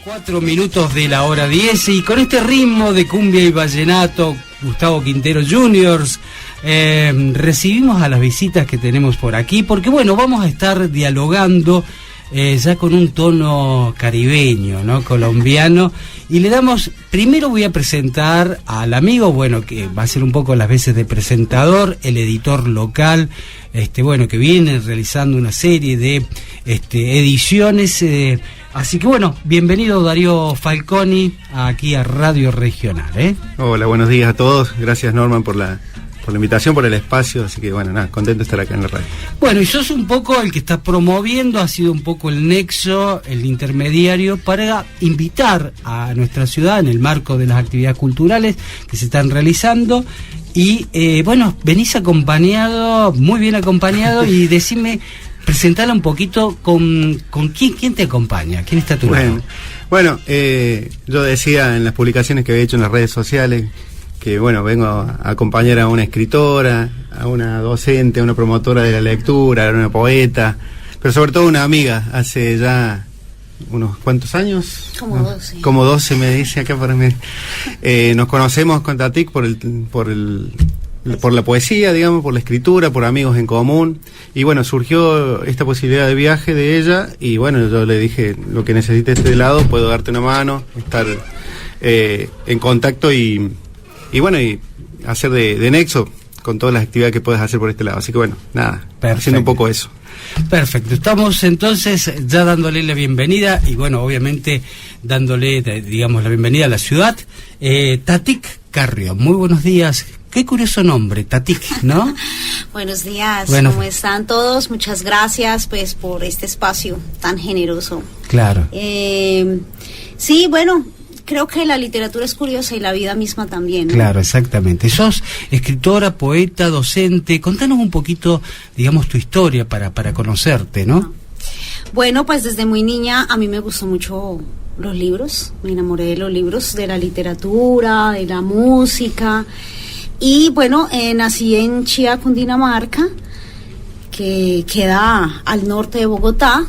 4 minutos de la hora 10 y con este ritmo de cumbia y vallenato, Gustavo Quintero Juniors, recibimos a las visitas que tenemos por aquí, porque bueno, vamos a estar dialogando ya con un tono caribeño, ¿no? Colombiano, y le damos, primero voy a presentar al amigo, bueno, que va a ser un poco las veces de presentador, el editor local, bueno, que viene realizando una serie de ediciones, así que bueno, bienvenido Darío Falconi aquí a Radio Regional, Hola, buenos días a todos, gracias Norman por la invitación, por el espacio, así que bueno, nada, contento de estar acá en la radio. Bueno, y sos un poco el que está promoviendo, ha sido un poco el nexo, el intermediario para invitar a nuestra ciudad en el marco de las actividades culturales que se están realizando y bueno, venís acompañado, muy bien acompañado y decime, presentala un poquito con quién te acompaña, quién está a tu lado. Bueno, yo decía en las publicaciones que había hecho en las redes sociales que bueno, vengo a acompañar a una escritora, a una docente, a una promotora de la lectura, a una poeta, pero sobre todo una amiga, hace ya unos cuantos años, como 12. Como 12 me dice acá para mí. Nos conocemos con Tatik por la poesía, digamos, por la escritura, por amigos en común, y bueno, surgió esta posibilidad de viaje de ella, y bueno, yo le dije, lo que necesites de lado, puedo darte una mano, estar en contacto y bueno, y hacer de nexo con todas las actividades que puedes hacer por este lado. Así que bueno, nada, perfecto. Haciendo un poco eso. Perfecto, estamos entonces ya dándole la bienvenida y bueno, obviamente dándole, digamos, la bienvenida a la ciudad. Tatik Carrión, muy buenos días. Qué curioso nombre, Tatik, ¿no? Buenos días, bueno, ¿cómo están todos? Muchas gracias pues por este espacio tan generoso. Claro. Sí, bueno, creo que la literatura es curiosa y la vida misma también, ¿no? Claro, exactamente. Sos escritora, poeta, docente. Contanos un poquito, digamos, tu historia para conocerte, ¿no? Bueno, pues desde muy niña a mí me gustó mucho los libros. Me enamoré de los libros, de la literatura, de la música. Y bueno, nací en Chía, Cundinamarca, que queda al norte de Bogotá.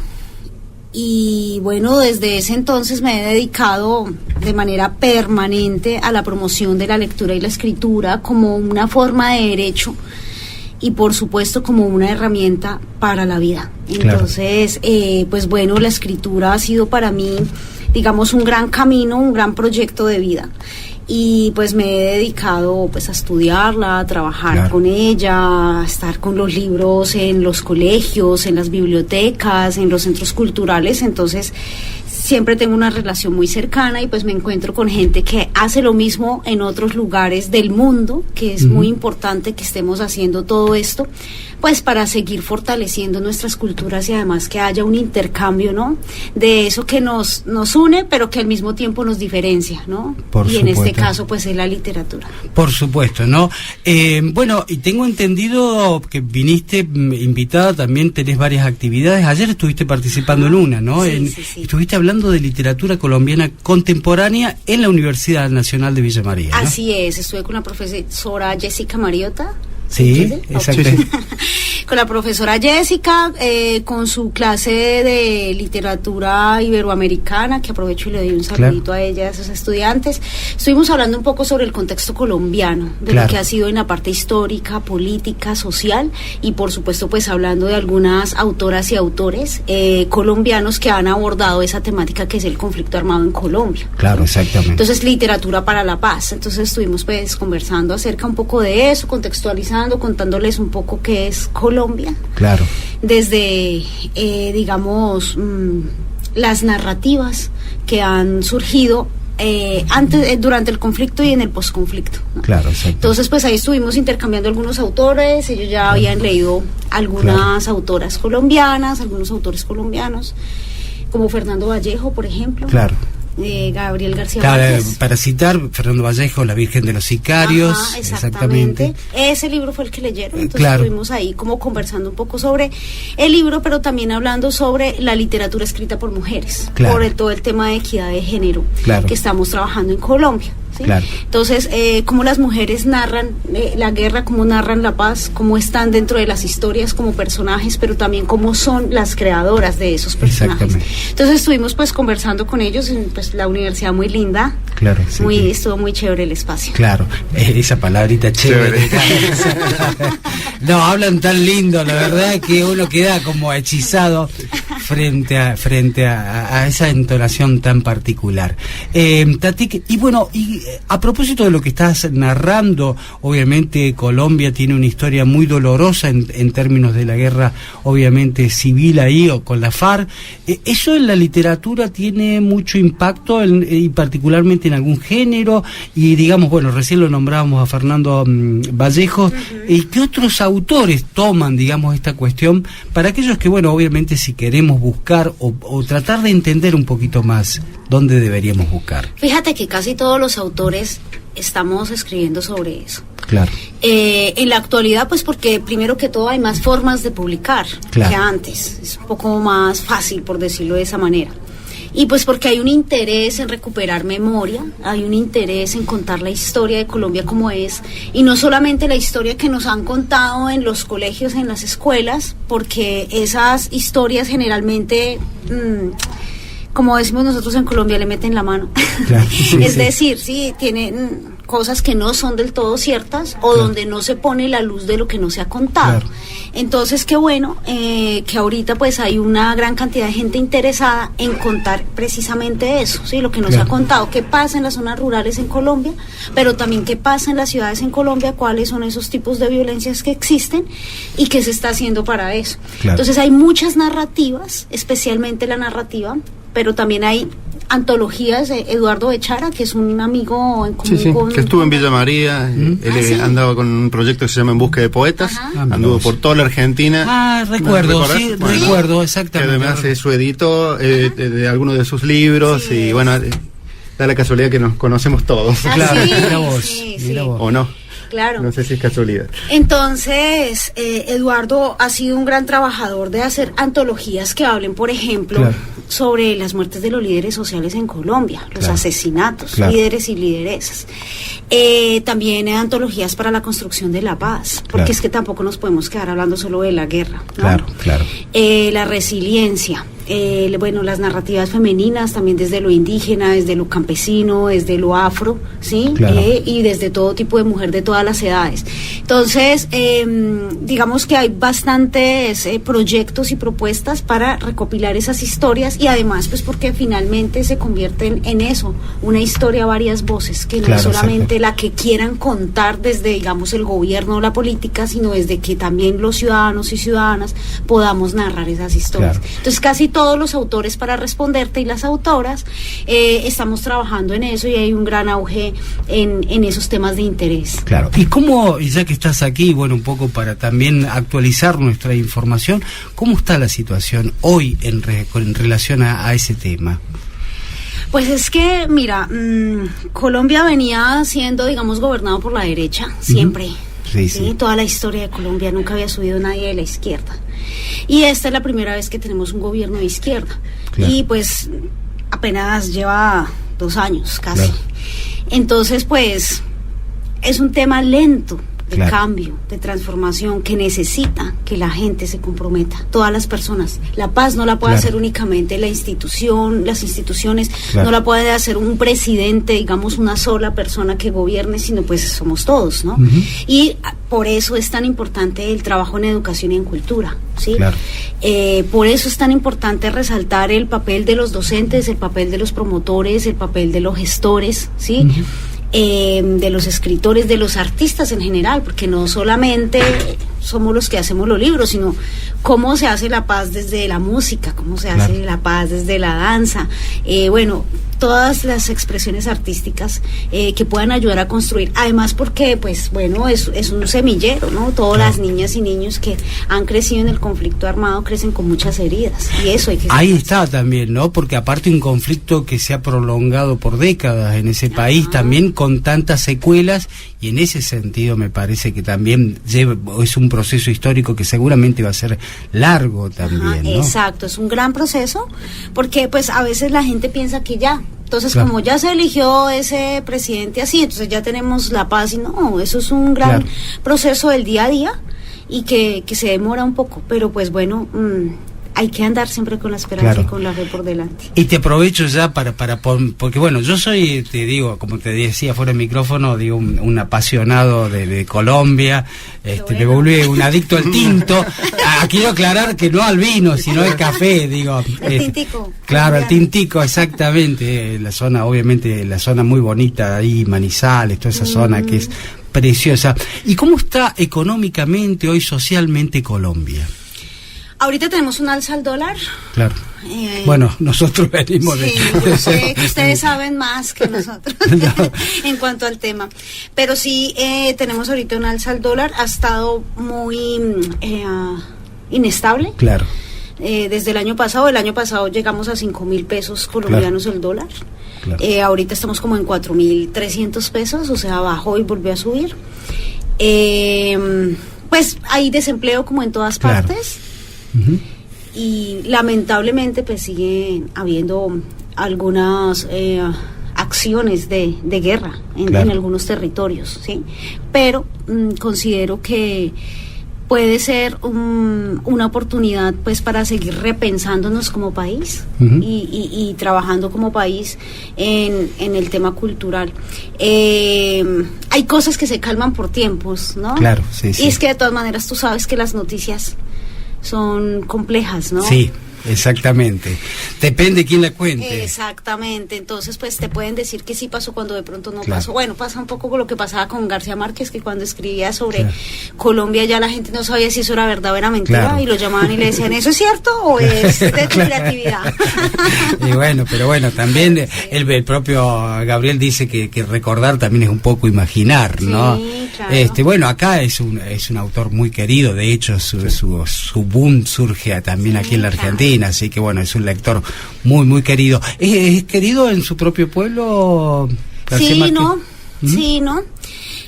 Y bueno, desde ese entonces me he dedicado de manera permanente a la promoción de la lectura y la escritura como una forma de derecho y por supuesto como una herramienta para la vida. Entonces, pues bueno, la escritura ha sido para mí, digamos, un gran camino, un gran proyecto de vida. Y pues me he dedicado pues a estudiarla, a trabajar con ella, a estar con los libros en los colegios, en las bibliotecas, en los centros culturales. Entonces siempre tengo una relación muy cercana y pues me encuentro con gente que hace lo mismo en otros lugares del mundo, que es muy importante que estemos haciendo todo esto pues para seguir fortaleciendo nuestras culturas y además que haya un intercambio, ¿no? De eso que nos une, pero que al mismo tiempo nos diferencia, ¿no? Y en este caso, pues es la literatura. Por supuesto, ¿no? Bueno, y tengo entendido que viniste invitada, también tenés varias actividades. Ayer estuviste participando en una, ¿no? Sí. Estuviste hablando de literatura colombiana contemporánea en la Universidad Nacional de Villa María, ¿no? Así es, estuve con la profesora Jessica Mariota. Sí, exacto. Con la profesora Jessica, con su clase de literatura iberoamericana, que aprovecho y le doy un saludito a ella, a esos estudiantes. Estuvimos hablando un poco sobre el contexto colombiano, de lo que ha sido en la parte histórica, política, social, y por supuesto pues hablando de algunas autoras y autores colombianos que han abordado esa temática que es el conflicto armado en Colombia. Claro, exactamente. Entonces, literatura para la paz. Entonces estuvimos pues conversando acerca un poco de eso, contextualizando, contándoles un poco qué es Colombia. Claro. Desde, digamos, las narrativas que han surgido antes, durante el conflicto y en el posconflicto, ¿no? Claro, exacto. Entonces, pues ahí estuvimos intercambiando algunos autores, ellos ya habían leído algunas autoras colombianas, algunos autores colombianos, como Fernando Vallejo, por ejemplo. Claro. Gabriel García Márquez. Para citar, Fernando Vallejo, La Virgen de los Sicarios. Ajá, exactamente. Ese libro fue el que leyeron, entonces estuvimos ahí como conversando un poco sobre el libro, pero también hablando sobre la literatura escrita por mujeres, por todo el tema de equidad de género que estamos trabajando en Colombia. ¿sí? Claro. Entonces, cómo las mujeres narran la guerra, cómo narran la paz, cómo están dentro de las historias como personajes, pero también cómo son las creadoras de esos personajes. Entonces estuvimos pues conversando con ellos, pues la universidad muy linda. Claro, sí, estuvo muy chévere el espacio. Claro, esa palabrita chévere. No, hablan tan lindo, la verdad que uno queda como hechizado frente a esa entonación tan particular. Tatik, y bueno, a propósito de lo que estás narrando, obviamente Colombia tiene una historia muy dolorosa en términos de la guerra, obviamente civil ahí o con la FARC. ¿Eso en la literatura tiene mucho impacto y particularmente en algún género? Y digamos, bueno, recién lo nombrábamos a Fernando Vallejo. ¿Y qué otros autores toman, digamos, esta cuestión para aquellos que, bueno, obviamente si queremos buscar o tratar de entender un poquito más dónde deberíamos buscar? Fíjate que casi todos los autores estamos escribiendo sobre eso. Claro. En la actualidad, pues porque primero que todo hay más formas de publicar que antes. Es un poco más fácil, por decirlo de esa manera. Y pues porque hay un interés en recuperar memoria, hay un interés en contar la historia de Colombia como es, y no solamente la historia que nos han contado en los colegios, en las escuelas, porque esas historias generalmente, como decimos nosotros en Colombia, le meten la mano. Claro, sí, es decir, sí, tienen cosas que no son del todo ciertas o donde no se pone la luz de lo que no se ha contado. Entonces, qué bueno que ahorita pues hay una gran cantidad de gente interesada en contar precisamente eso, ¿sí? Lo que nos ha contado, qué pasa en las zonas rurales en Colombia, pero también qué pasa en las ciudades en Colombia, cuáles son esos tipos de violencias que existen y qué se está haciendo para eso. Entonces, hay muchas narrativas, especialmente la narrativa, pero también hay antologías de Eduardo Bechara, que es un amigo en común que estuvo en Villa María. Él andaba con un proyecto que se llama En Busca de Poetas. Anduvo por toda la Argentina. Recuerdo, recuerdo exactamente. Que además es su editor de algunos de sus libros. Y bueno, da la casualidad que nos conocemos todos. Claro, mira vos. ¿O no? Claro. No sé si es casualidad. Entonces, Eduardo ha sido un gran trabajador de hacer antologías que hablen, por ejemplo, sobre las muertes de los líderes sociales en Colombia, los asesinatos, líderes y lideresas. También antologías para la construcción de la paz, porque es que tampoco nos podemos quedar hablando solo de la guerra, ¿no? La resiliencia. Bueno, las narrativas femeninas también desde lo indígena, desde lo campesino, desde lo afro, ¿sí? Y desde todo tipo de mujer de todas las edades. Entonces, digamos que hay bastantes proyectos y propuestas para recopilar esas historias y además, pues porque finalmente se convierten en eso, una historia a varias voces, que no es solamente la que quieran contar desde, digamos, el gobierno o la política, sino desde que también los ciudadanos y ciudadanas podamos narrar esas historias. Entonces, casi todos los autores, para responderte, y las autoras, estamos trabajando en eso y hay un gran auge en esos temas de interés. Claro. Y cómo, ya que estás aquí, bueno, un poco para también actualizar nuestra información, ¿cómo está la situación hoy en relación a ese tema? Pues es que, mira, Colombia venía siendo, digamos, gobernado por la derecha, siempre. Sí. Toda la historia de Colombia, nunca había subido nadie de la izquierda. Y esta es la primera vez que tenemos un gobierno de izquierda. Y pues apenas lleva 2 años casi. Entonces, pues, es un tema lento de cambio, de transformación, que necesita que la gente se comprometa, todas las personas. La paz no la puede hacer únicamente la institución, las instituciones, no la puede hacer un presidente, digamos, una sola persona que gobierne, sino pues somos todos, ¿no? Y por eso es tan importante el trabajo en educación y en cultura, ¿sí? Por eso es tan importante resaltar el papel de los docentes, el papel de los promotores, el papel de los gestores, ¿sí? De los escritores, de los artistas en general, porque no solamente somos los que hacemos los libros, sino cómo se hace la paz desde la música, cómo se hace la paz desde la danza, bueno, todas las expresiones artísticas que puedan ayudar a construir, además porque, pues, bueno, es un semillero, ¿no? Todas las niñas y niños que han crecido en el conflicto armado crecen con muchas heridas, y eso hay que ahí está también, ¿no? Porque aparte un conflicto que se ha prolongado por décadas en ese país, también con tantas secuelas, y en ese sentido me parece que también es un proceso histórico que seguramente va a ser largo también, ¿no? Exacto, es un gran proceso, porque pues a veces la gente piensa que ya Entonces, Claro. como ya se eligió ese presidente así, entonces ya tenemos la paz y no, eso es un gran Claro. proceso del día a día y que se demora un poco, pero pues bueno, hay que andar siempre con la esperanza Claro. y con la fe por delante. Y te aprovecho ya porque bueno, yo soy, te digo, como te decía fuera del micrófono, digo, un apasionado de Colombia, me bueno. volví un adicto al tinto. Quiero aclarar que no al vino, sino al café, digo. El tintico. Claro, el Claro. tintico, exactamente. La zona, obviamente, la zona muy bonita ahí, Manizales, toda esa zona que es preciosa. ¿Y cómo está económicamente, hoy socialmente Colombia? Ahorita tenemos un alza al dólar. Claro. Bueno, nosotros venimos Sí, yo sé que ustedes saben más que nosotros en cuanto al tema. Pero sí, tenemos ahorita un alza al dólar, ha estado muy inestable. Claro. Desde el año pasado llegamos a 5.000 pesos colombianos el dólar. Claro. Ahorita estamos como en 4.300 pesos, o sea, bajó y volvió a subir. Pues hay desempleo como en todas Claro. partes. Ujú. Y lamentablemente pues sigue habiendo algunas acciones de guerra Claro. en algunos territorios, ¿sí? Pero considero que puede ser una oportunidad pues para seguir repensándonos como país Ujú. y trabajando como país en el tema cultural. Hay cosas que se calman por tiempos, ¿no? Claro, sí, sí. Y es que de todas maneras tú sabes que las noticias son complejas, ¿no? Sí, exactamente. Depende quién la cuente. Exactamente, entonces pues te pueden decir que sí pasó cuando de pronto no Claro. pasó. Bueno, pasa un poco con lo que pasaba con García Márquez, que cuando escribía sobre Claro. Colombia ya la gente no sabía si eso era verdad o era mentira, Claro. y lo llamaban y le decían, ¿eso es cierto o es de tu Claro. creatividad? Y bueno, pero bueno, también el propio Gabriel dice que recordar también es un poco imaginar, ¿no? Sí, claro. Bueno, acá es un autor muy querido, de hecho su boom surge también aquí en la claro. Argentina, así que bueno, es un lector muy, muy querido. ¿Es querido en su propio pueblo? García Sí, Márquez? ¿no? ¿Mm? Sí, ¿no?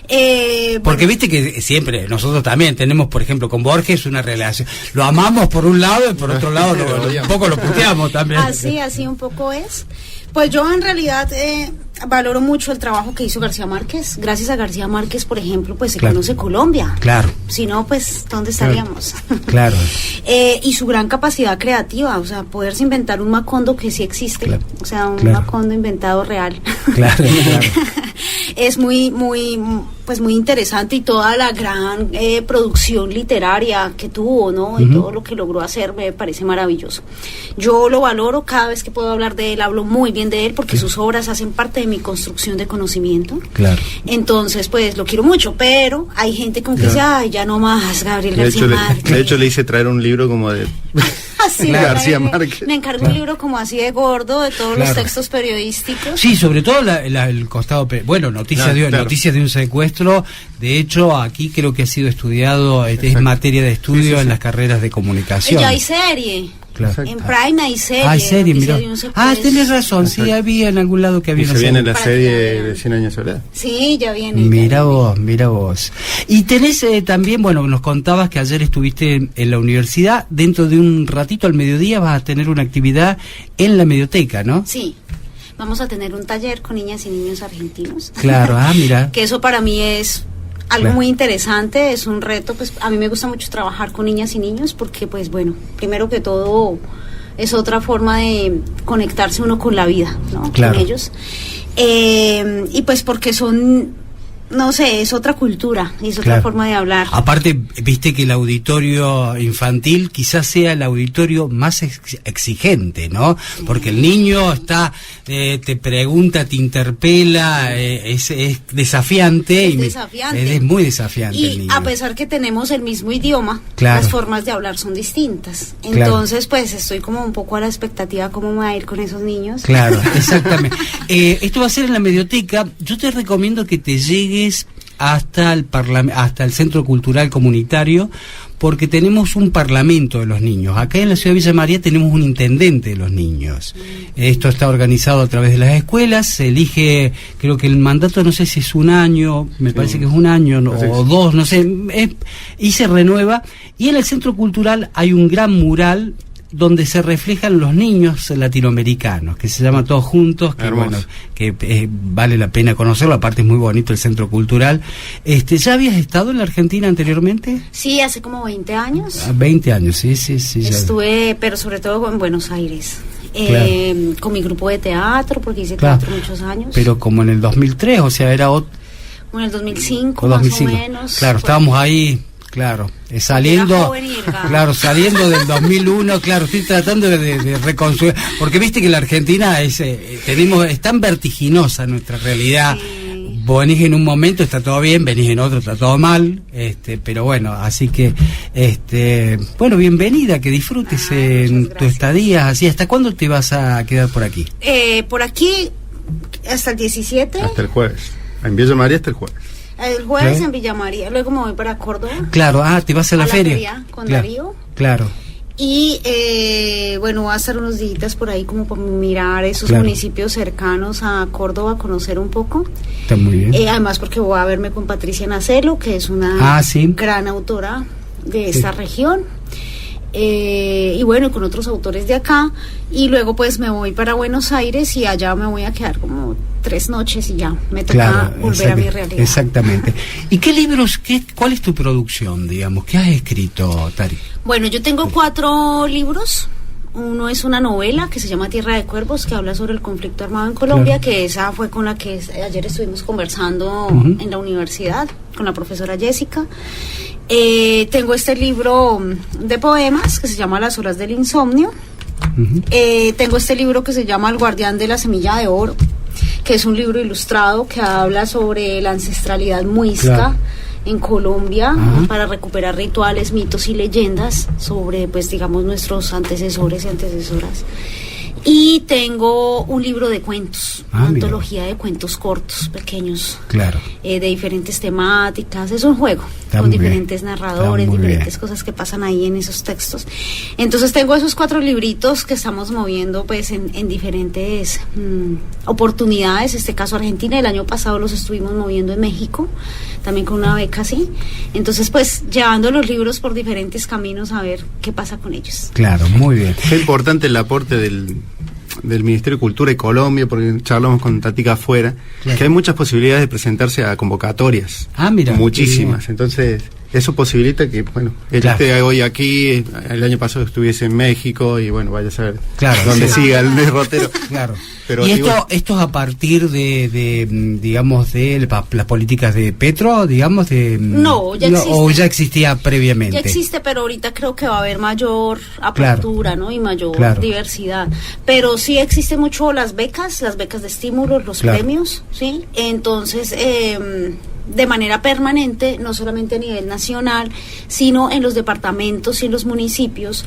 Porque Bueno, viste que siempre, nosotros también tenemos, por ejemplo, con Borges una relación. Lo amamos por un lado y por otro lado un poco lo puteamos también. así un poco es. Pues yo en realidad valoro mucho el trabajo que hizo García Márquez. Gracias a García Márquez, por ejemplo, pues se Claro. conoce Colombia. Claro. Si no, pues, ¿dónde estaríamos? Claro. Y su gran capacidad creativa, o sea, poderse inventar un Macondo que sí existe, Claro. o sea, un Claro. Macondo inventado real. Claro, claro. Es muy interesante, y toda la gran producción literaria que tuvo, ¿no? Y Ujú. todo lo que logró hacer me parece maravilloso. Yo lo valoro, cada vez que puedo hablar de él, hablo muy bien de él, porque sus obras hacen parte de mi construcción de conocimiento. Claro. Entonces, pues, lo quiero mucho, pero hay gente como que Claro. dice, ay, ya no más, Gabriel De García hecho, Márquez. de hecho, le hice traer un libro como de Así, Claro. me García trae- Márquez. Me encargo un libro como así de gordo de todos Claro. los textos periodísticos. Sí, sobre todo el costado, bueno, noticias Claro. noticias de un secuestro. De hecho, aquí creo que ha sido estudiado, es Exacto. materia de estudio Sí, sí, en sí. las carreras de comunicación. Ya hay serie. Claro. Exacto. En Prime hay serie. Ah, hay serie, noticia mira. de un secuestro. Tenés razón, sí, Exacto. había en algún lado que había y una se viene serie. la Para serie que la vean. de 100 años de soledad. Sí, ya viene. Mira vos. Y tenés también, bueno, nos contabas que ayer estuviste en la universidad. Dentro de un ratito al mediodía vas a tener una actividad en la medioteca, ¿no? Sí. Vamos a tener un taller con niñas y niños argentinos. Claro, mira. Que eso para mí es algo Claro. muy interesante, es un reto. Pues a mí me gusta mucho trabajar con niñas y niños porque, pues bueno, primero que todo es otra forma de conectarse uno con la vida, ¿no? Claro. Con ellos. Y pues porque son, no sé, es otra cultura, es otra Claro. forma de hablar. Aparte, viste que el auditorio infantil quizás sea el auditorio más exigente, ¿no? Porque el niño está, te pregunta, te interpela, es desafiante. Es y desafiante. es muy desafiante el Y niño. a pesar que tenemos el mismo idioma, Claro. las formas de hablar son distintas. Claro. Entonces, pues estoy como un poco a la expectativa cómo me va a ir con esos niños. Claro, exactamente. Esto va a ser en la medioteca. Yo te recomiendo que te llegues hasta el Centro Cultural Comunitario, porque tenemos un parlamento de los niños. Acá en la ciudad de Villa María tenemos un intendente de los niños. Esto está organizado a través de las escuelas, se elige, creo que el mandato no sé si es un año, me Sí. parece que es un año Parece que o sí. dos, no sé, y se renueva. Y en el Centro Cultural hay un gran mural donde se reflejan los niños latinoamericanos, que se llama Todos Juntos, que hermoso. bueno, que vale la pena conocerlo, aparte es muy bonito el centro cultural. ¿Ya habías estado en la Argentina anteriormente? Sí, hace como 20 años. 20 años, sí. Ya. Estuve, pero sobre todo en Buenos Aires. Claro. Con mi grupo de teatro, porque hice Claro. teatro muchos años. Pero como en el 2003, o sea, era otro... Bueno, en el 2005, O más 2005. o menos. Claro, estábamos ahí, claro, saliendo, Era joven y delgada. claro, saliendo del 2001, claro, estoy tratando de reconstruir, porque viste que la Argentina es tan vertiginosa nuestra realidad. Sí. Vos venís en un momento, está todo bien, venís en otro, está todo mal, pero bueno, así que, bueno, bienvenida, que disfrutes en tu gracias. estadía, así, ¿hasta cuándo te vas a quedar por aquí? Por aquí, hasta el 17. Hasta el jueves. En Villa María hasta el jueves. El jueves ¿Qué? en Villa María, luego me voy para Córdoba. Claro, te vas a la feria. Con Claro, Darío. Claro. Y bueno, voy a hacer unos días por ahí como para mirar esos Claro. municipios cercanos a Córdoba, conocer un poco. Está muy bien. Además porque voy a verme con Patricia Nacelo, que es una Sí. gran autora de esta región. Y bueno, con otros autores de acá. Y luego pues me voy para Buenos Aires y allá me voy a quedar como 3 noches y ya me toca volver a mi realidad. Exactamente. ¿Y qué libros, cuál es tu producción, digamos? ¿Qué has escrito, Tari? Bueno, yo tengo 4 libros. Uno es una novela que se llama Tierra de Cuervos, que habla sobre el conflicto armado en Colombia, Claro. que esa fue con la que ayer estuvimos conversando en la universidad, con la profesora Jessica. Tengo este libro de poemas que se llama Las horas del insomnio. Tengo este libro que se llama El guardián de la semilla de oro, que es un libro ilustrado que habla sobre la ancestralidad muisca. Claro. En Colombia, Ajá. para recuperar rituales, mitos y leyendas sobre, pues digamos, nuestros antecesores y antecesoras. Y tengo un libro de cuentos, una mira. antología de cuentos cortos, pequeños, Claro. de diferentes temáticas. Es un juego Está con muy bien. diferentes narradores, Está muy diferentes bien. cosas que pasan ahí en esos textos. Entonces tengo esos 4 libritos que estamos moviendo pues en diferentes oportunidades. Este caso Argentina, el año pasado los estuvimos moviendo en México, también con una beca así. Entonces pues llevando los libros por diferentes caminos a ver qué pasa con ellos. Claro, muy bien. Es importante el aporte del Ministerio de Cultura y Colombia, porque charlamos con Tatica afuera, Claro. que hay muchas posibilidades de presentarse a convocatorias. Mira. Muchísimas. Entonces, eso posibilita que, bueno, él Claro. esté hoy aquí, el año pasado estuviese en México y, bueno, vaya a saber Claro, dónde sí. siga el derrotero. Claro. Pero ¿Y digo- esto es a partir digamos, de las políticas de Petro, digamos, No, ya existe. o ya existía previamente? Ya existe, pero ahorita creo que va a haber mayor apertura, ¿no? Y mayor Claro. diversidad. Pero sí existe mucho las becas de estímulos, los Claro. premios, ¿sí? Entonces, de manera permanente, no solamente a nivel nacional, sino en los departamentos y en los municipios,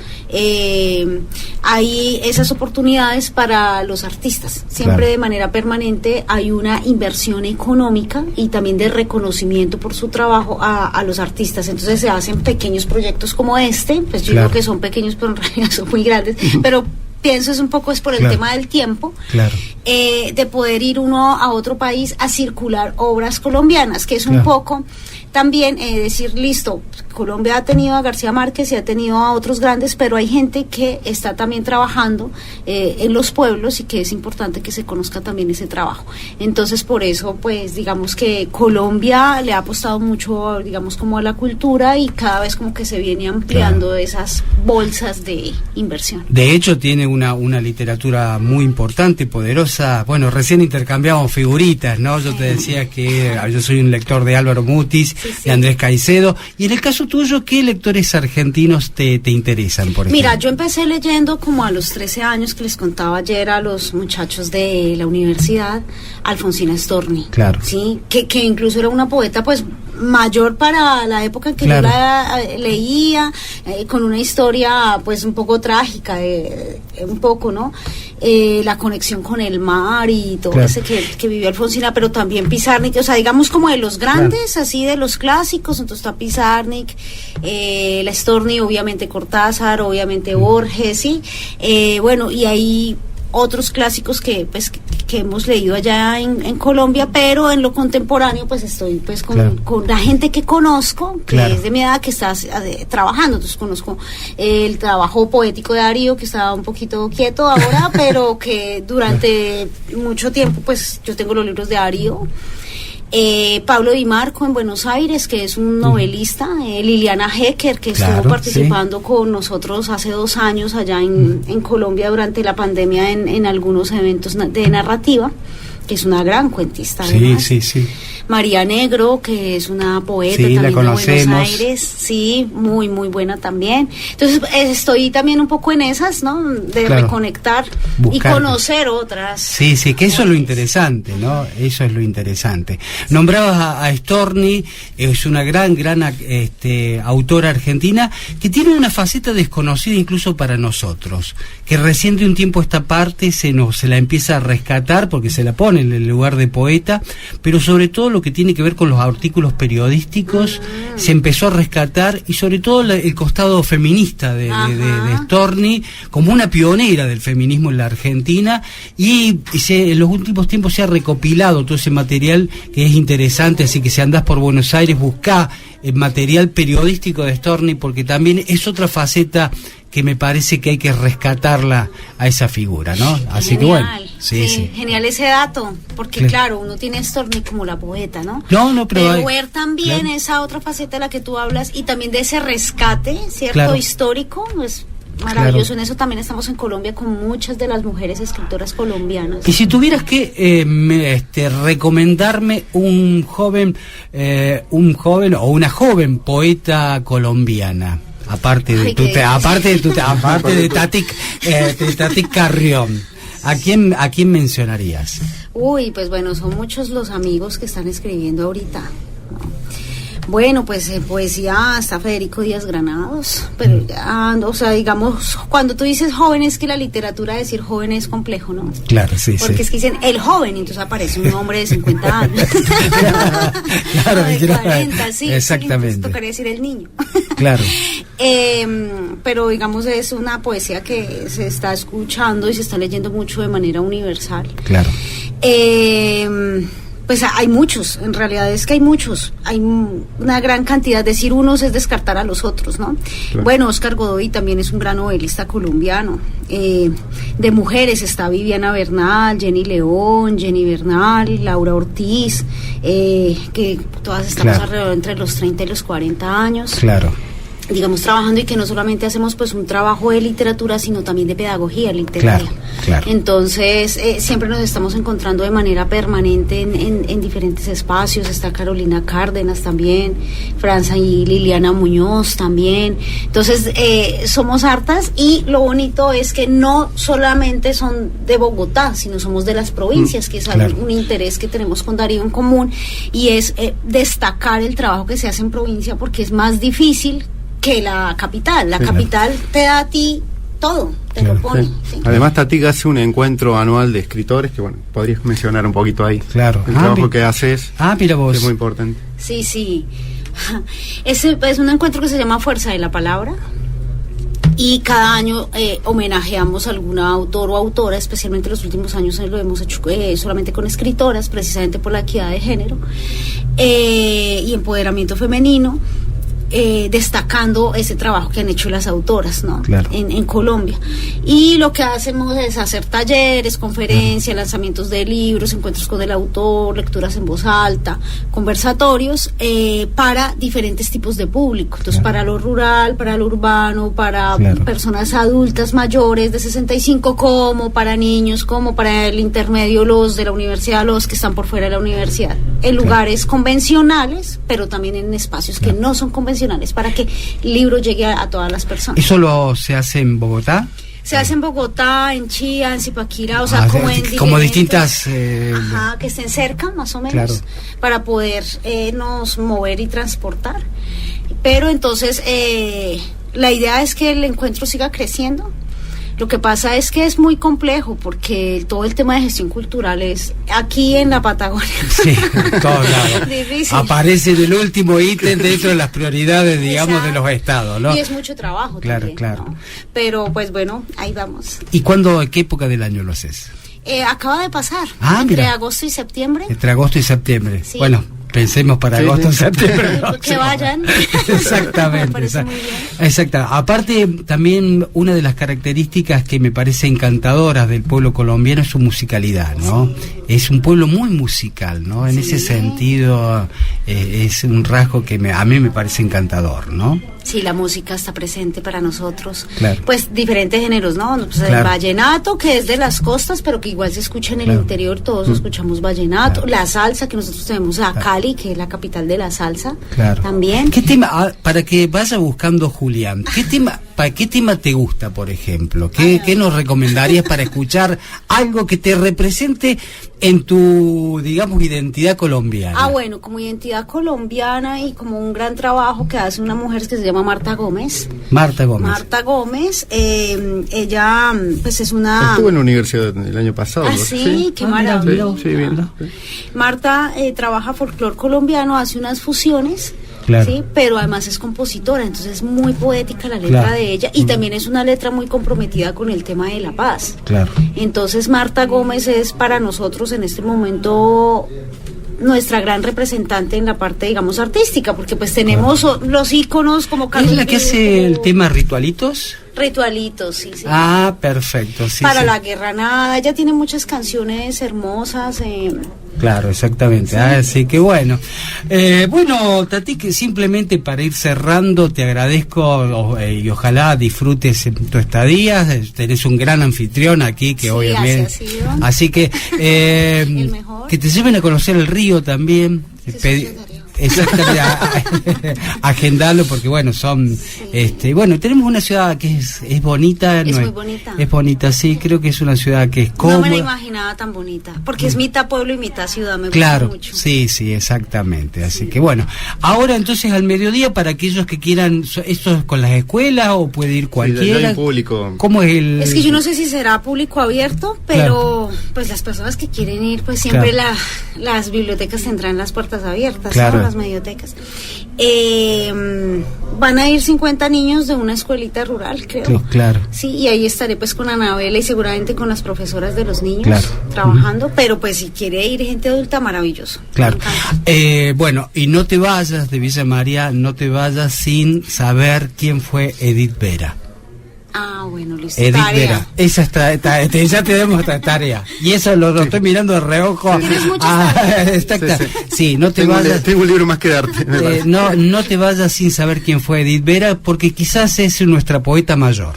hay esas oportunidades para los artistas. Siempre Claro. de manera permanente hay una inversión económica y también de reconocimiento por su trabajo a los artistas. Entonces se hacen pequeños proyectos como este, pues yo Claro. digo que son pequeños, pero en realidad son muy grandes, pero pienso es un poco es por el Claro. tema del tiempo, Claro. de poder ir uno a otro país a circular obras colombianas, que es un Claro. poco también decir, listo, Colombia ha tenido a García Márquez y ha tenido a otros grandes, pero hay gente que está también trabajando en los pueblos y que es importante que se conozca también ese trabajo. Entonces, por eso, pues, digamos que Colombia le ha apostado mucho, digamos, como a la cultura y cada vez como que se viene ampliando esas bolsas de inversión. De hecho, tiene una literatura muy importante y poderosa. Bueno, recién intercambiamos figuritas, ¿no? Yo te decía que yo soy un lector de Álvaro Mutis, Sí. de Andrés Caicedo. Y en el caso tuyo, ¿qué lectores argentinos te interesan, por ejemplo? Mira, yo empecé leyendo como a los 13 años, que les contaba ayer a los muchachos de la universidad, Alfonsina Storni. Claro. Sí, que incluso era una poeta pues mayor para la época en que Claro. yo la leía, con una historia pues un poco trágica, un poco, ¿no? La conexión con el mar y todo Claro. ese que vivió Alfonsina, pero también Pizarnik, o sea, digamos como de los grandes, así de los clásicos. Entonces está Pizarnik, la Storni, obviamente Cortázar, obviamente Borges, sí, bueno, y ahí otros clásicos que pues que hemos leído allá en Colombia, pero en lo contemporáneo pues estoy pues con la gente que conozco, que es de mi edad, que está trabajando. Entonces conozco el trabajo poético de Darío, que está un poquito quieto ahora, pero que durante mucho tiempo pues yo tengo los libros de Darío. Pablo Di Marco en Buenos Aires, que es un novelista, Liliana Hecker, que estuvo participando con nosotros hace 2 años allá en Colombia durante la pandemia en algunos eventos de narrativa, que es una gran cuentista. Sí. María Negro, que es una poeta también de Buenos Aires, sí, muy muy buena también. Entonces estoy también un poco en esas, ¿no? De reconectar, buscar y conocer otras. Sí, que eso es lo interesante, ¿no? Eso es lo interesante. Nombrabas a Storni, es una gran autora argentina que tiene una faceta desconocida incluso para nosotros, que recién de un tiempo a esta parte se la empieza a rescatar porque se la pone en el lugar de poeta, pero sobre todo lo que tiene que ver con los artículos periodísticos se empezó a rescatar, y sobre todo el costado feminista de Storni como una pionera del feminismo en la Argentina, y en los últimos tiempos se ha recopilado todo ese material que es interesante, así que si andás por Buenos Aires buscá el material periodístico de Storni, porque también es otra faceta que me parece que hay que rescatarla a esa figura, ¿no? Así que bueno, sí. Genial ese dato, porque claro, uno tiene a Storni como la poeta, ¿no? Pero ver también esa otra faceta de la que tú hablas, y también de ese rescate, ¿cierto? Histórico, pues maravilloso. En eso también estamos en Colombia con muchas de las mujeres escritoras colombianas. Y si tuvieras que recomendarme un joven o una joven poeta colombiana, aparte de Tati Carrión, ¿a quién mencionarías? Pues bueno, son muchos los amigos que están escribiendo ahorita, ¿no? Bueno, pues en poesía está Federico Díaz Granados, pero ya, o sea, digamos, cuando tú dices joven, es que la literatura, decir joven es complejo, ¿no? Claro, sí. Porque es que dicen el joven, entonces aparece un hombre de 50 años. Claro, de 40, sí. Exactamente. Sí, tocaría decir el niño. Claro. Pero digamos, es una poesía que se está escuchando y se está leyendo mucho de manera universal. Claro. Pues hay muchos, en realidad es que hay muchos, hay una gran cantidad, decir unos es descartar a los otros, ¿no? Claro. Bueno, Óscar Godoy también es un gran novelista colombiano. De mujeres está Viviana Bernal, Jenny León, Jenny Bernal, Laura Ortiz, que todas estamos alrededor entre los 30 y los 40 años. Claro. Digamos, trabajando, y que no solamente hacemos pues un trabajo de literatura, sino también de pedagogía literaria. Claro. Entonces, siempre nos estamos encontrando de manera permanente en diferentes espacios. Está Carolina Cárdenas también, Franza y Liliana Muñoz también. Entonces, somos hartas, y lo bonito es que no solamente son de Bogotá, sino somos de las provincias, que es un interés que tenemos con Darío en común, y es destacar el trabajo que se hace en provincia, porque es más difícil que la capital. La capital te da a ti todo, te lo pone. Sí. Además, Tati hace un encuentro anual de escritores, que bueno, podrías mencionar un poquito ahí. Claro. El trabajo que haces. Mira vos. Es muy importante. Sí. Es un encuentro que se llama Fuerza de la Palabra, y cada año homenajeamos a alguna autor o autora, especialmente los últimos años lo hemos hecho solamente con escritoras, precisamente por la equidad de género y empoderamiento femenino. Destacando ese trabajo que han hecho las autoras, ¿no? Claro. En Colombia. Y lo que hacemos es hacer talleres, conferencias, lanzamientos de libros, encuentros con el autor, lecturas en voz alta, conversatorios para diferentes tipos de público. Entonces, para lo rural, para lo urbano, para personas adultas mayores de 65, como para niños, como para el intermedio, los de la universidad, los que están por fuera de la universidad, en lugares convencionales, pero también en espacios que no son convencionales, para que el libro llegue a todas las personas. ¿Eso se hace en Bogotá? Se hace en Bogotá, en Chía, en Zipaquirá, o sea, como distintas... que estén cerca, más o menos, para poder nos mover y transportar. Pero entonces, la idea es que el encuentro siga creciendo. Lo que pasa es que es muy complejo, porque todo el tema de gestión cultural es aquí en la Patagonia. Sí, en todos lados. Difícil. Aparece en el último ítem dentro de las prioridades, digamos, de los estados, ¿no? Y es mucho trabajo también, claro. ¿no? Pero, pues bueno, ahí vamos. ¿Y qué época del año lo haces? Acaba de pasar, Entre mira. Agosto y septiembre. Entre agosto y septiembre. Sí. Bueno, pensemos para agosto y septiembre. Que vayan. Exactamente. Me parece muy bien. Exacto. Aparte, también una de las características que me parece encantadoras del pueblo colombiano es su musicalidad, ¿no? Sí. Es un pueblo muy musical, ¿no? En ese sentido, es un rasgo que a mí me parece encantador, ¿no? Sí, la música está presente para nosotros. Claro. Pues diferentes géneros, ¿no? Pues el vallenato, que es de las costas, pero que igual se escucha en el interior, todos escuchamos vallenato. La salsa, que nosotros tenemos a Cali, que es la capital de la salsa. También. ¿Qué tema, para que vaya buscando Julián, ¿para qué tema te gusta, por ejemplo? ¿Qué nos recomendarías para escuchar algo que te represente en tu, digamos, identidad colombiana? Bueno, como identidad colombiana y como un gran trabajo que hace una mujer que se llama Marta Gómez. Marta Gómez. Marta Gómez, ella pues es una... Estuvo en la universidad el año pasado. Sí, qué maravilla. Sí, bien. Marta trabaja folclor colombiano, hace unas fusiones. Claro. Sí, pero además es compositora, entonces es muy poética la letra de ella y también es una letra muy comprometida con el tema de la paz. Claro. Entonces Marta Gómez es para nosotros en este momento nuestra gran representante en la parte, digamos, artística, porque pues tenemos los íconos como Carlos. ¿Es la que hace el tema Ritualitos? Ritualitos, sí. Perfecto, sí. Para la guerra nada, ella tiene muchas canciones hermosas. Claro, exactamente. Sí. Así que bueno. Bueno, Tati, que simplemente para ir cerrando, te agradezco y ojalá disfrutes tu estadía. Tenés un gran anfitrión aquí que obviamente. Así que el mejor. Que te lleven a conocer el río también. Exactamente, agendarlo porque bueno, son bueno, tenemos una ciudad que es bonita, es muy bonita. Es bonita, sí, creo que es una ciudad que es cómoda. No me la imaginaba tan bonita, porque es mitad pueblo y mitad ciudad, me gusta mucho. Sí, exactamente, así que bueno, ahora entonces al mediodía para aquellos que quieran, ¿esto es con las escuelas o puede ir cualquiera? Sí, público. ¿Cómo es el...? Es que yo no sé si será público abierto, pero pues las personas que quieren ir, pues siempre las bibliotecas tendrán las puertas abiertas, ¿no? Las mediotecas. Van a ir 50 niños de una escuelita rural, creo. Claro. Sí, y ahí estaré pues con Anabela y seguramente con las profesoras de los niños trabajando, pero pues si quiere ir gente adulta, maravilloso. Claro. Bueno, y no te vayas de Villa María, no te vayas sin saber quién fue Edith Vera. Bueno, listo. Edith Vera. Esa ya tenemos esta tarea. Y eso lo estoy mirando de reojo. Tienes muchas tareas. Sí, no te vayas. Tengo un libro más que darte. No te vayas sin saber quién fue Edith Vera, porque quizás es nuestra poeta mayor.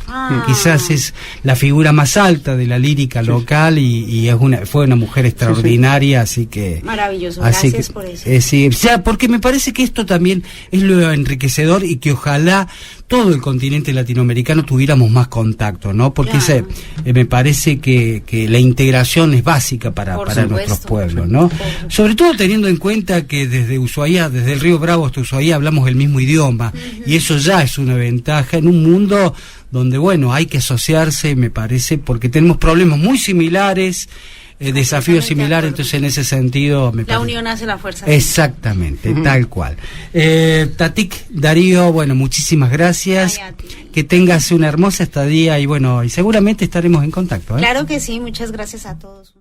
Quizás es la figura más alta de la lírica local y fue una mujer extraordinaria, así que... Maravilloso, gracias por eso. Sí, o sea, porque me parece que esto también es lo enriquecedor y que ojalá todo el continente latinoamericano tuviéramos más contacto, ¿no? Porque me parece que la integración es básica para nuestros pueblos, ¿no? Sobre todo teniendo en cuenta que desde Ushuaia, desde el río Bravo hasta Ushuaia hablamos el mismo idioma, y eso ya es una ventaja en un mundo donde, bueno, hay que asociarse, me parece, porque tenemos problemas muy similares, desafíos similares, entonces en ese sentido la unión hace la fuerza. Exactamente, tal cual. Tatik, Darío, bueno, muchísimas gracias. Que tengas una hermosa estadía y bueno, y seguramente estaremos en contacto. Claro que sí, muchas gracias a todos.